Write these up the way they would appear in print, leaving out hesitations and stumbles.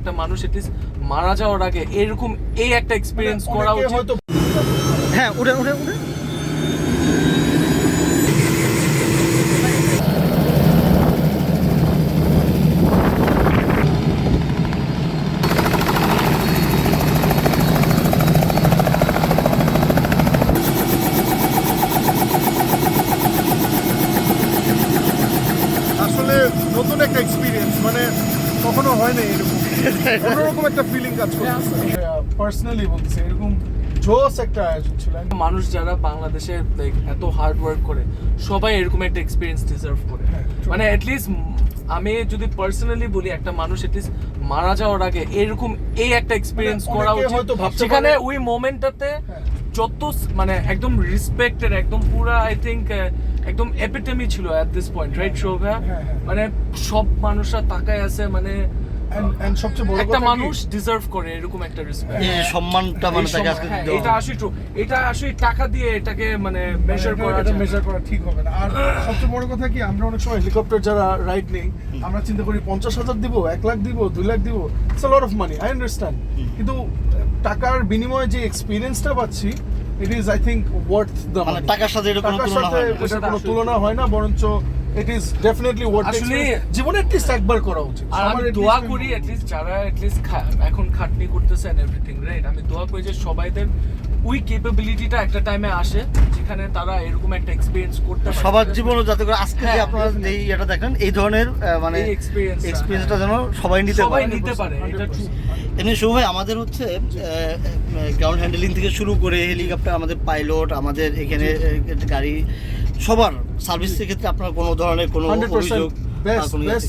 একটা মানুষ এটলিস্ট মারা যাওয়ার আগে এরকম এই একটা এক্সপেরিয়েন্স করা উচিত। হ্যাঁ উঠে উঠে উঠে নতুন একটা এক্সপিরিয়েন্স, মানে কখনো হয় না এরকম, অন্যরকম একটা ফিলিং কাজ করছে। পার্সোনালি বলছি এরকম জোস একটা আয়োজন ছিল। মানুষ যারা বাংলাদেশে এত হার্ড ওয়ার্ক করে সবাই এরকম একটা এক্সপিরিয়েন্স ডিজার্ভ করে। মানে অ্যাটলিস্ট আমি যদি পার্সোনালি বলি, একটা মানুষ অ্যাটলিস্ট মারা যাওয়ার আগে এরকম এই একটা এক্সপিরিয়েন্স করা উচিত, যেখানে ওই মোমেন্টটাতে যত মানে একদম রেসপেক্টেড, একদম পুরা আই থিঙ্ক একদম এপিটেমি ছিল এট দিস পয়েন্ট, রাইট শোভা? মানে সব মানুষরা তাকায় আছে, মানে সবচেয়ে বড় একটা কথা মানুষ ডিজার্ভ করে এরকম একটা রেসপেক্ট, এই সম্মানটা মানে তাকে আজকে দিতে হবে। এটা আসলে ট্রু, এটা আসলে টাকা দিয়ে এটাকে মানে মেজার করা ঠিক হবে না। আর সবচেয়ে বড় কথা কি, আমরা অনেক সময় হেলিকপ্টার যারা রাইড নেই, আমরা চিন্তা করি 50,000 দিব, 1 লাখ দিব, 2 লাখ দিব, it's a lot of money, I understand. কিন্তু টাকার বিনিময়ে যে এক্সপিরিয়েন্সটা পাচ্ছি, it is I think worth the money. টাকার সাথে এটা কোনো তুলনা হয় না, এটা কোনো তুলনা হয় না, বরঞ্চ it is definitely worth it. জীবনে অ্যাটলিস্ট একবার করা উচিত। আর আমি দোয়া করি অ্যাটলিস্ট যারা অ্যাটলিস্ট এখন খাটনি করতেছেন এভরিথিং, রাইট, আমি দোয়া করি যে সবাইদের ওই ক্যাপাবিলিটিটা একটা টাইমে আসে যেখানে তারা এরকম একটা এক্সপেরিয়েন্স করতে পারে সবার জীবনে, যাতে করে আজকে যে আপনারা এই এটা দেখেন এই ধরনের মানে এক্সপেরিয়েন্সটা যেন সবাই নিতে পারে। এটা ট্রু। এমনি শুভ ভাই, আমাদের হচ্ছে গ্রাউন্ড হ্যান্ডেলিং থেকে শুরু করে হেলিকপ্টার, আমাদের পাইলট, আমাদের এখানে গাড়ি, সবার সার্ভিসের ক্ষেত্রে আপনার কোনো ধরনের কোনো অভিযোগ? বেস্ট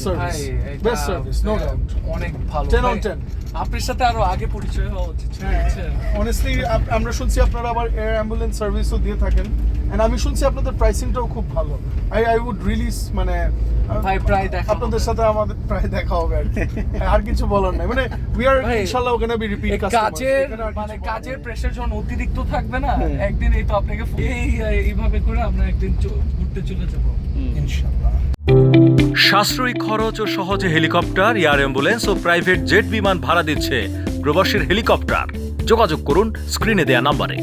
সার্ভিস, নো ডাউট, অনেক ভালো। 10 on 10। আপনার সাথে আরো আগে পরিচয় হওয়া উচিত। অনেস্টলি আমরা শুনছি আপনারা আবার এয়ার অ্যাম্বুলেন্স সার্ভিসও দিয়ে থাকেন, এন্ড আমি শুনছি আপনাদের প্রাইসিংটাও খুব ভালো। আই উড রিলিজ মানে ভাই প্রায় দেখা আপনাদের সাথে আমাদের প্রায় দেখা হবে আর কিছু বলার নাই। মানে উই আর ইনশাআল্লাহ গোনা বি রিপিট কাস্টমার। কাজের প্রেসার যখন অতিরিক্ত থাকবে না, একদিন এই তো আপনাকে এইভাবে করে আমরা একদিন ঘুরতে চলে যাব ইনশাআল্লাহ। সাশ্রয়ী খরচ ও সহজে হেলিকপ্টার, এয়ার অ্যাম্বুলেন্স ও প্রাইভেট জেট বিমান ভাড়া দিচ্ছে প্রবাসীর হেলিকপ্টার। যোগাযোগ করুন স্ক্রিনে দেয়া নাম্বারে।